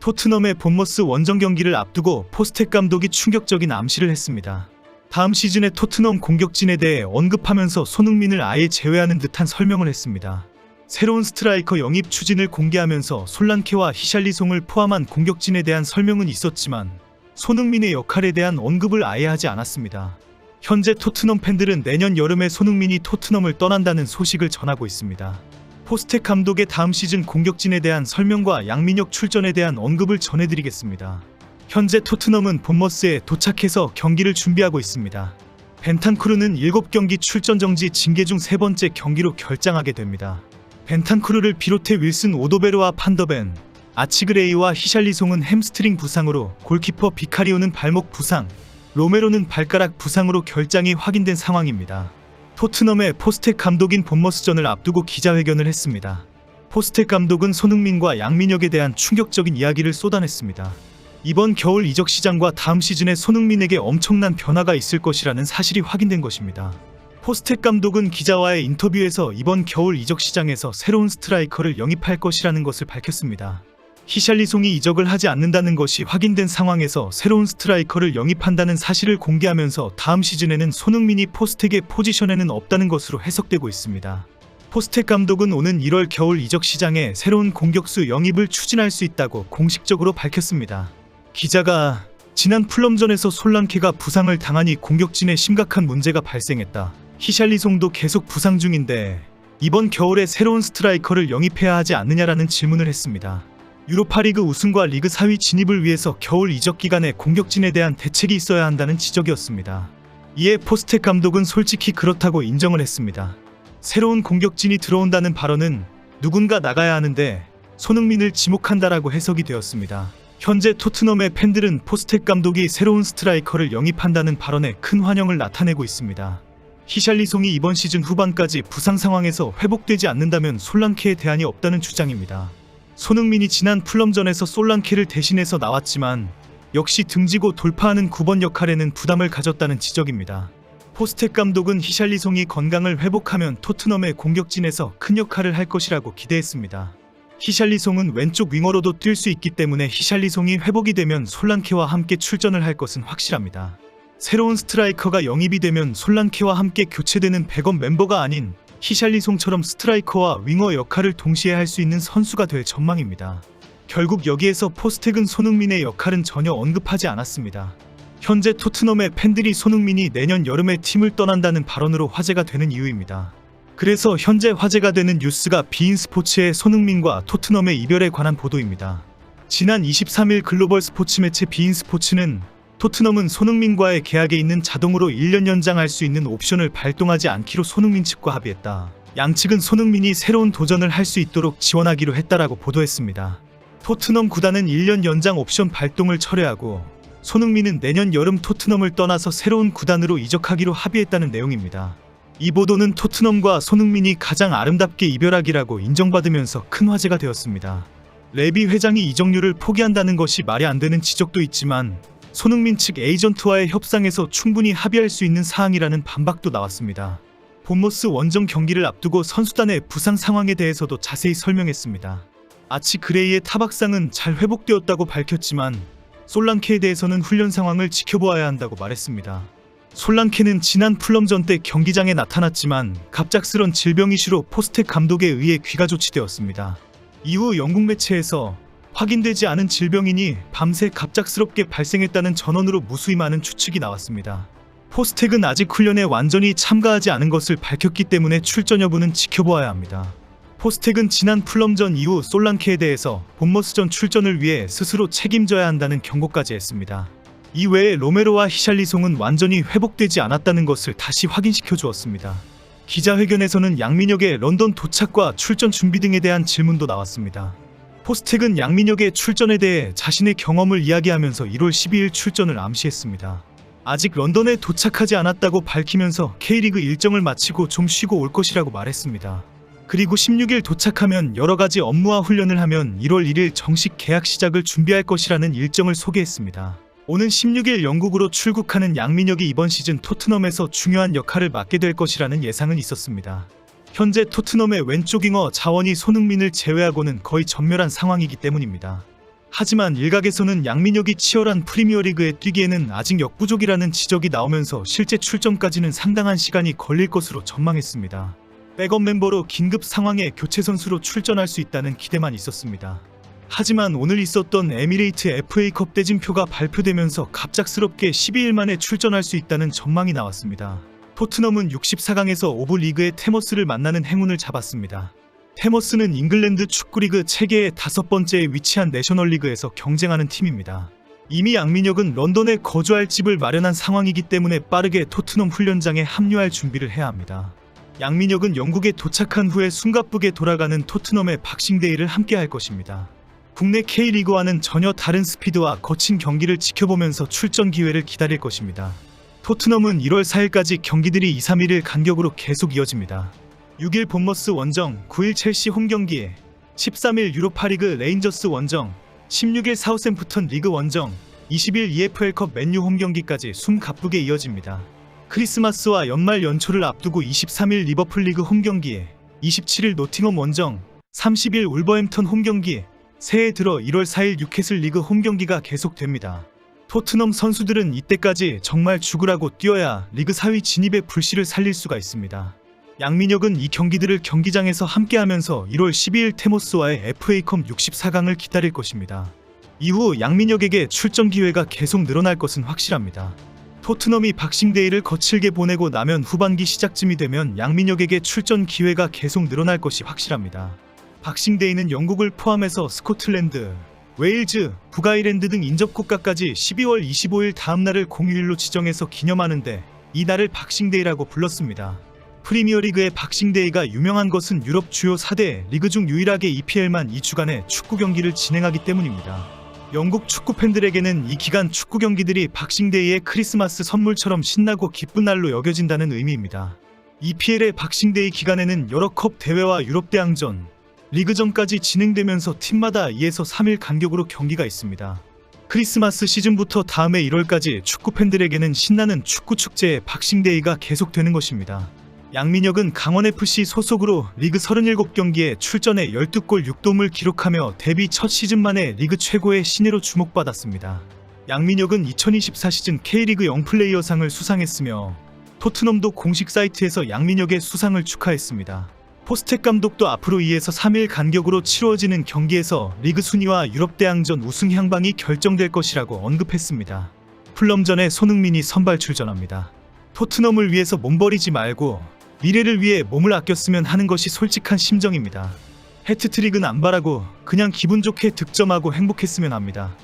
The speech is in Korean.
토트넘의 본머스 원정 경기를 앞두고 포스텍 감독이 충격적인 암시를 했습니다. 다음 시즌의 토트넘 공격진에 대해 언급하면서 손흥민을 아예 제외하는 듯한 설명을 했습니다. 새로운 스트라이커 영입 추진을 공개하면서 솔란케와 히샬리송을 포함한 공격진에 대한 설명은 있었지만 손흥민의 역할에 대한 언급을 아예 하지 않았습니다. 현재 토트넘 팬들은 내년 여름에 손흥민이 토트넘을 떠난다는 소식을 전하고 있습니다. 포스텍 감독의 다음 시즌 공격진에 대한 설명과 양민혁 출전에 대한 언급을 전해드리겠습니다. 현재 토트넘은 본머스에 도착해서 경기를 준비하고 있습니다. 벤탄쿠르는 7경기 출전 정지 징계 중 3번째 경기로 결장하게 됩니다. 벤탄쿠르를 비롯해 윌슨 오도베르와 판더벤, 아치그레이와 히샬리송은 햄스트링 부상으로, 골키퍼 비카리오는 발목 부상, 로메로는 발가락 부상으로 결장이 확인된 상황입니다. 토트넘의 포스텍 감독인 본머스전을 앞두고 기자회견을 했습니다. 포스텍 감독은 손흥민과 양민혁에 대한 충격적인 이야기를 쏟아냈습니다. 이번 겨울 이적 시장과 다음 시즌에 손흥민에게 엄청난 변화가 있을 것이라는 사실이 확인된 것입니다. 포스텍 감독은 기자와의 인터뷰에서 이번 겨울 이적 시장에서 새로운 스트라이커를 영입할 것이라는 것을 밝혔습니다. 히샬리송이 이적을 하지 않는다는 것이 확인된 상황에서 새로운 스트라이커를 영입한다는 사실을 공개하면서 다음 시즌에는 손흥민이 포스텍의 포지션에는 없다는 것으로 해석되고 있습니다. 포스텍 감독은 오는 1월 겨울 이적 시장에 새로운 공격수 영입을 추진할 수 있다고 공식적으로 밝혔습니다. 기자가 지난 풀럼전에서 솔란케가 부상을 당하니 공격진에 심각한 문제가 발생했다. 히샬리송도 계속 부상 중인데 이번 겨울에 새로운 스트라이커를 영입해야 하지 않느냐라는 질문을 했습니다. 유로파리그 우승과 리그 4위 진입을 위해서 겨울 이적 기간에 공격진에 대한 대책이 있어야 한다는 지적이었습니다. 이에 포스텍 감독은 솔직히 그렇다고 인정을 했습니다. 새로운 공격진이 들어온다는 발언은 누군가 나가야 하는데 손흥민을 지목한다라고 해석이 되었습니다. 현재 토트넘의 팬들은 포스텍 감독이 새로운 스트라이커를 영입한다는 발언에 큰 환영을 나타내고 있습니다. 히샬리송이 이번 시즌 후반까지 부상 상황에서 회복되지 않는다면 솔란케에 대안이 없다는 주장입니다. 손흥민이 지난 풀럼전에서 솔란케를 대신해서 나왔지만 역시 등지고 돌파하는 9번 역할에는 부담을 가졌다는 지적입니다. 포스텍 감독은 히샬리송이 건강을 회복하면 토트넘의 공격진에서 큰 역할을 할 것이라고 기대했습니다. 히샬리송은 왼쪽 윙어로도 뛸 수 있기 때문에 히샬리송이 회복이 되면 솔란케와 함께 출전을 할 것은 확실합니다. 새로운 스트라이커가 영입이 되면 솔란케와 함께 교체되는 백업 멤버가 아닌 히샬리송처럼 스트라이커와 윙어 역할을 동시에 할 수 있는 선수가 될 전망입니다. 결국 여기에서 포스텍은 손흥민의 역할은 전혀 언급하지 않았습니다. 현재 토트넘의 팬들이 손흥민이 내년 여름에 팀을 떠난다는 발언으로 화제가 되는 이유입니다. 그래서 현재 화제가 되는 뉴스가 비인 스포츠의 손흥민과 토트넘의 이별에 관한 보도입니다. 지난 23일 글로벌 스포츠 매체 비인 스포츠는 토트넘은 손흥민과의 계약에 있는 자동으로 1년 연장할 수 있는 옵션을 발동하지 않기로 손흥민 측과 합의했다. 양측은 손흥민이 새로운 도전을 할 수 있도록 지원하기로 했다라고 보도했습니다. 토트넘 구단은 1년 연장 옵션 발동을 철회하고 손흥민은 내년 여름 토트넘을 떠나서 새로운 구단으로 이적하기로 합의했다는 내용입니다. 이 보도는 토트넘과 손흥민이 가장 아름답게 이별하기라고 인정받으면서 큰 화제가 되었습니다. 레비 회장이 이적료를 포기한다는 것이 말이 안 되는 지적도 있지만 손흥민 측 에이전트와의 협상에서 충분히 합의할 수 있는 사항이라는 반박도 나왔습니다. 본머스 원정 경기를 앞두고 선수단의 부상 상황에 대해서도 자세히 설명했습니다. 아치 그레이의 타박상은 잘 회복되었다고 밝혔지만 솔란케에 대해서는 훈련 상황을 지켜보아야 한다고 말했습니다. 솔란케는 지난 풀럼전 때 경기장에 나타났지만 갑작스런 질병 이슈로 포스텍 감독에 의해 귀가 조치되었습니다. 이후 영국 매체에서 확인되지 않은 질병이니 밤새 갑작스럽게 발생했다는 전언으로 무수히 많은 추측이 나왔습니다. 포스텍은 아직 훈련에 완전히 참가하지 않은 것을 밝혔기 때문에 출전 여부는 지켜보아야 합니다. 포스텍은 지난 풀럼전 이후 솔란케에 대해서 본머스전 출전을 위해 스스로 책임져야 한다는 경고까지 했습니다. 이외에 로메로와 히샬리송은 완전히 회복되지 않았다는 것을 다시 확인시켜 주었습니다. 기자회견에서는 양민혁의 런던 도착과 출전 준비 등에 대한 질문도 나왔습니다. 포스텍은 양민혁의 출전에 대해 자신의 경험을 이야기하면서 1월 12일 출전을 암시했습니다. 아직 런던에 도착하지 않았다고 밝히면서 K리그 일정을 마치고 좀 쉬고 올 것이라고 말했습니다. 그리고 16일 도착하면 여러가지 업무와 훈련을 하면 1월 1일 정식 계약 시작을 준비할 것이라는 일정을 소개했습니다. 오는 16일 영국으로 출국하는 양민혁이 이번 시즌 토트넘에서 중요한 역할을 맡게 될 것이라는 예상은 있었습니다. 현재 토트넘의 왼쪽 윙어 자원이 손흥민을 제외하고는 거의 전멸한 상황이기 때문입니다. 하지만 일각에서는 양민혁이 치열한 프리미어리그에 뛰기에는 아직 역부족이라는 지적이 나오면서 실제 출전까지는 상당한 시간이 걸릴 것으로 전망했습니다. 백업 멤버로 긴급 상황에 교체 선수로 출전할 수 있다는 기대만 있었습니다. 하지만 오늘 있었던 에미레이트 FA컵 대진표가 발표되면서 갑작스럽게 12일 만에 출전할 수 있다는 전망이 나왔습니다. 토트넘은 64강에서 오브 리그의 테머스를 만나는 행운을 잡았습니다. 테머스는 잉글랜드 축구리그 체계의 5번째에 위치한 내셔널리그에서 경쟁하는 팀입니다. 이미 양민혁은 런던에 거주할 집을 마련한 상황이기 때문에 빠르게 토트넘 훈련장에 합류할 준비를 해야 합니다. 양민혁은 영국에 도착한 후에 숨가쁘게 돌아가는 토트넘의 박싱데이를 함께 할 것입니다. 국내 K리그와는 전혀 다른 스피드와 거친 경기를 지켜보면서 출전 기회를 기다릴 것입니다. 토트넘은 1월 4일까지 경기들이 2, 3일을 간격으로 계속 이어집니다. 6일 본머스 원정, 9일 첼시 홈경기에 13일 유로파리그 레인저스 원정, 16일 사우샘프턴 리그 원정, 20일 EFL컵 맨유 홈경기까지 숨가쁘게 이어집니다. 크리스마스와 연말 연초를 앞두고 23일 리버풀 리그 홈경기에 27일 노팅엄 원정, 30일 울버햄턴 홈경기에 새해 들어 1월 4일 뉴캐슬 리그 홈경기가 계속됩니다. 토트넘 선수들은 이때까지 정말 죽으라고 뛰어야 리그 4위 진입의 불씨를 살릴 수가 있습니다. 양민혁은 이 경기들을 경기장에서 함께하면서 1월 12일 테모스와의 FA컵 64강을 기다릴 것입니다. 이후 양민혁에게 출전 기회가 계속 늘어날 것은 확실합니다. 토트넘이 박싱데이를 거칠게 보내고 나면 후반기 시작쯤이 되면 양민혁에게 출전 기회가 계속 늘어날 것이 확실합니다. 박싱데이는 영국을 포함해서 스코틀랜드, 웨일즈, 북아일랜드 등 인접국가까지 12월 25일 다음날을 공휴일로 지정해서 기념하는데 이 날을 박싱데이라고 불렀습니다. 프리미어리그의 박싱데이가 유명한 것은 유럽 주요 4대 리그 중 유일하게 EPL만 이 주간에 축구 경기를 진행하기 때문입니다. 영국 축구 팬들에게는 이 기간 축구 경기들이 박싱데이의 크리스마스 선물처럼 신나고 기쁜 날로 여겨진다는 의미입니다. EPL의 박싱데이 기간에는 여러 컵 대회와 유럽 대항전, 리그전까지 진행되면서 팀마다 2에서 3일 간격으로 경기가 있습니다. 크리스마스 시즌부터 다음해 1월까지 축구 팬들에게는 신나는 축구 축제의 박싱데이가 계속되는 것입니다. 양민혁은 강원FC 소속으로 리그 37경기에 출전해 12골 6도움을 기록하며 데뷔 첫 시즌 만에 리그 최고의 신예로 주목받았습니다. 양민혁은 2024 시즌 K리그 영플레이어상을 수상했으며 토트넘도 공식 사이트에서 양민혁의 수상을 축하했습니다. 포스텍 감독도 앞으로 2에서 3일 간격으로 치루어지는 경기에서 리그 순위와 유럽 대항전 우승 향방이 결정될 것이라고 언급했습니다. 풀럼전에 손흥민이 선발 출전합니다. 토트넘을 위해서 몸버리지 말고 미래를 위해 몸을 아꼈으면 하는 것이 솔직한 심정입니다. 해트트릭은 안 바라고 그냥 기분 좋게 득점하고 행복했으면 합니다.